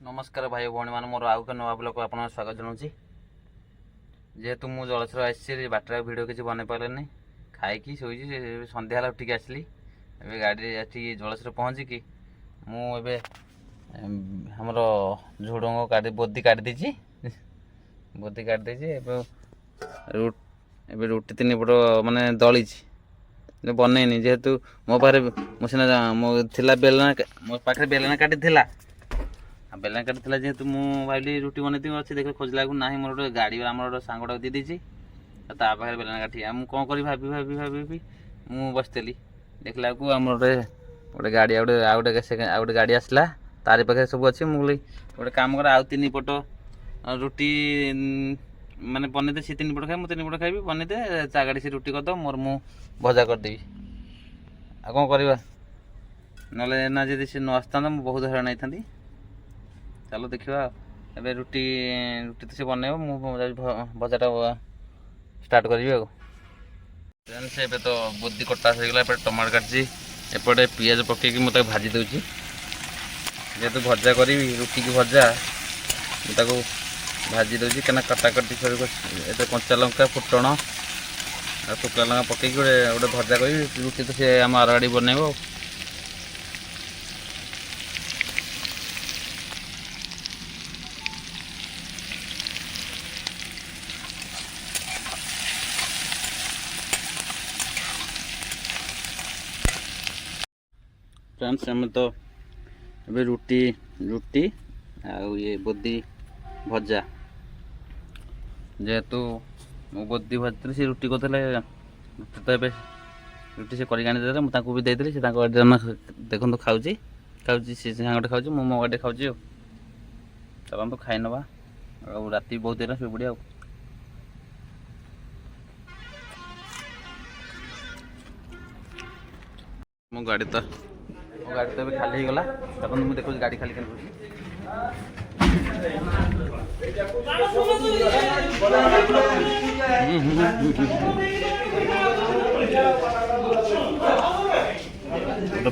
नमस्कार भाई भाई मान मोर आउ नवा ब्लॉग को आपन स्वागत जनाऊँ। जेहेतु मु जलसर आसी बाटर भिडियो किसी बन पारे खाई शोची सन्ध्या उठिक आसली गाड़ी जलसर पहुँचिकी मुझे हमर झुड़ंग काटी बोदी काट देची बोदी काट देची रुटी 3 पट माने दली बनईनी जेहेतु मो पाखे मुझे मो थिला बेलना मो पाखे बेलना काटी थिला बेलना काटी थिला जेहेतु मु भाई रुटी बनई अच्छे देख खोजला ना मोर गोटे गाड़ी आम गोटे सांगटा दे देची ता पाखे बेलना काटी कौन करी भाभी भाभी भाभी मु बसती देखला आम गोटे गोटे गाड़ी आउटे गाड़ी आसला तारी पाखे सब अच्छे मुझे गोटे कम कर आउ 3 पट रुटी माने बनी दे सी 3 पट खाई मुझे 3 पट खाइबी बनी दे ता गाड़ी से रुटी करद मोर मु भजा करदेवी आ कौन करवा ना ना जब सी न आसता बहुत हैरान होती। चलो देखा ए रुटी रुटी तो सी बनइब मुझे भजाटा स्टार्ट करी से तो बुद्धि कटा सहीगला टमाटो काटची एपटे पियाज पकईकि मुझे भाजी दूची जेहेतु भजा करी रुटी की भजा मुझे भाजी दूची क्या कटाकटी ये कंचा लंका फुटण शुक्ला लंका पकईकि गोटे भजा करी रुटी तो सी आम आर गाड़ी बनइब। फ्रेंड्स आम तो ये रुटी रुटी आउ ये बोदी भजा जेहेतु मो बोदी भाजी से रुटी करते तो ये रुटी से करके मुझे भी देती से देखो खाऊँ खाऊँ सी सांगटे खाऊँ मो मो गाड़ी खाऊँ चलो तो खाई नवा राति बहुत देर शो पड़ा मो गाड़ी तो खाली हो गला मुझे देखो गाड़ी खाली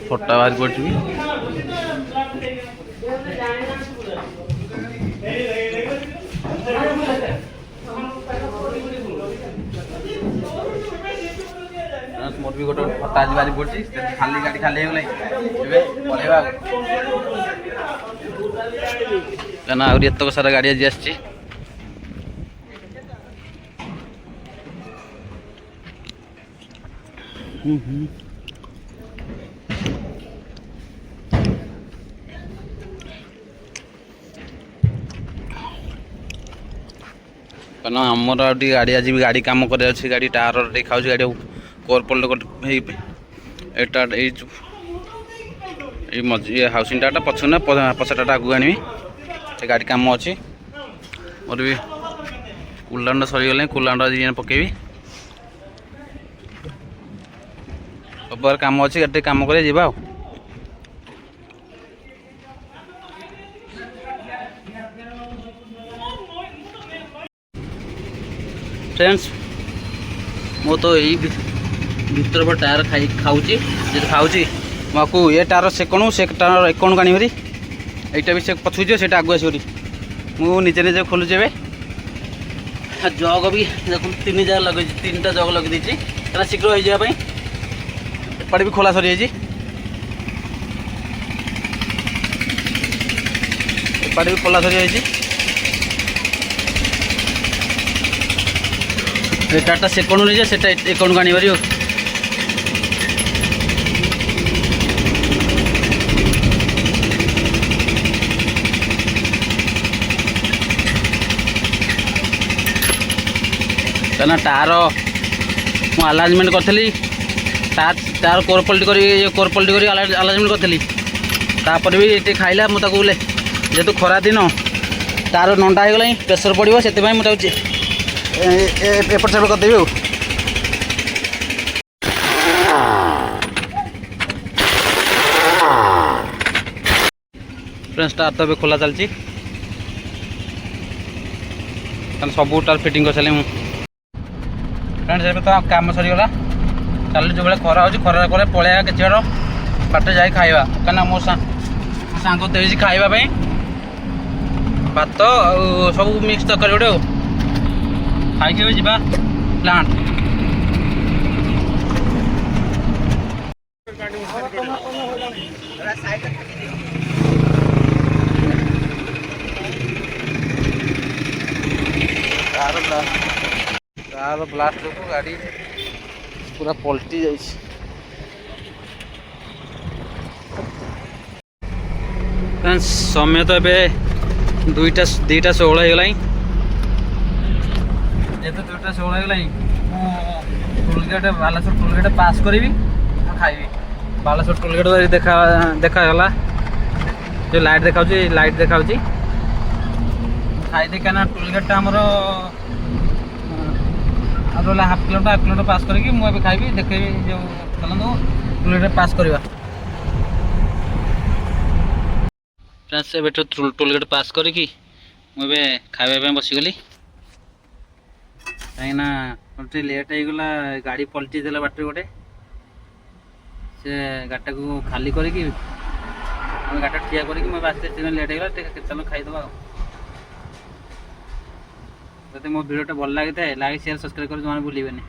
फटा बाहर पड़ी मोर भी गोटे फटा आज बाहरी पड़ी खाली गाड़ी खाली हो गला आतक सारा गाड़ी आज आस आमर गाड़ी आज भी गाड़ी कम कर गाड़ी टायर खाऊ गाड़ी कोरपल्ट ये हाउसिंग टाटा पछुना पछाटा आगू आनी से गाड़ी कम अच्छी मोर भी कूलांड सरीगले कूलांड आज पकेबी बार कम अच्छी गाड़ी कम कर जावा फ्रेंड्स मो तो यही भीतर पर टायर खाऊँ खाऊँ ये टायर सेकणु से टायर एकणु काणी भरी यहाँ भी से पछुचे से आगु आसरी मुझे निजे निजे खोलुचे जग भी देखो 3 जगह लगे 3टा जग लगे क्या शीघ्र हो जावाई एपटे भी खोला सरी जाइए एपटे भी खोला सरी जाइए टाटा सेकंड नहीं जाए एकणु काणी भरी कहना टायर मु आलाजमेंट करी टायर कोरपल्टी कर आलाजमेंट करी तापर भी ये खाइला मुझे बोले जेहेतु खरा दिन टायर नंडा हो गला प्रेसर पड़ो से मुझे एपट सेपट करदेवी फ्रेंड्स टायर तो खोला चलती सब टायर फिटिंग कर सारे फ्रेंड्स ए तो कम सरीगला चल जो खरा हो खरा पर पलैया किसी बाटे जा खाइबा क्या मो सांग दे खाइबा भात ଆଉ ସବୁ ମିକ୍ସ ତରକାରୀ ଗୋଟେ ଆଉ ଖାଇକି ଏବେ ଯିବା ପ୍ଲାଣ୍ଟ। କାର ବ୍ଲାଷ୍ଟ ଯୋଗୁଁ ଗାଡ଼ି ପୁରା ପଲଟି ଯାଇଛି। ସମୟ ତ ଏବେ 2ଟା 16 ହେଇଗଲାଣି। ଯେହେତୁ 2ଟା 16 ହେଇଗଲାଣି ମୁଁ ଟୋଲଗେଟ୍ ବାଲେଶ୍ୱର ଟୋଲଗେଟ୍ ପାସ୍ କରିବି ମୁଁ ଖାଇବି। ବାଲେଶ୍ୱର ଟୋଲଗେଟ୍ ଦେଖାଗଲା ଯେଉଁ ଲାଇଟ୍ ଦେଖାଉଛି ଖାଇଦେଇ କାହିଁକିନା ଟୋଲଗେଟ୍ଟା ଆମର ଆଉ ରହିଲା ହାଫ୍ କିଲୋମିଟର ପାସ୍ କରିକି ମୁଁ ଏବେ ଖାଇବି। ଦେଖେଇବି ଯେଉଁ ଚାଲନ୍ତୁ ଟୋଲଗେଟ୍ ପାସ୍ କରିବା। ଫ୍ରେଣ୍ଡସ୍ ଏବେଠୁ ଟୋଲଗେଟ୍ ପାସ୍ କରିକି ମୁଁ ଏବେ ଖାଇବା ପାଇଁ ବସିଗଲି। କାହିଁକିନା ଟିକେ ଲେଟ୍ ହେଇଗଲା, ଗାଡ଼ି ପଲଟି ଦେଲା ବାଟରେ ଗୋଟେ। ସେ ଗାଡ଼ିଟାକୁ ଖାଲି କରିକି ଆମେ ଗାଡ଼ିଟା ଠିଆ କରିକି ମୁଁ ଆସିতে ଲେଟ୍ ହେଇଗଲା। ଟିକେ ଚାଲ ଖାଇଦେବା ଆଉ। ଯଦି ମୋ ଭିଡ଼ିଓଟା ଭଲ ଲାଗିଥାଏ ଲାଇକ୍ ସେୟାର ସବସ୍କ୍ରାଇବ୍ କରି ଜମାରେ ଭୁଲିବେନି।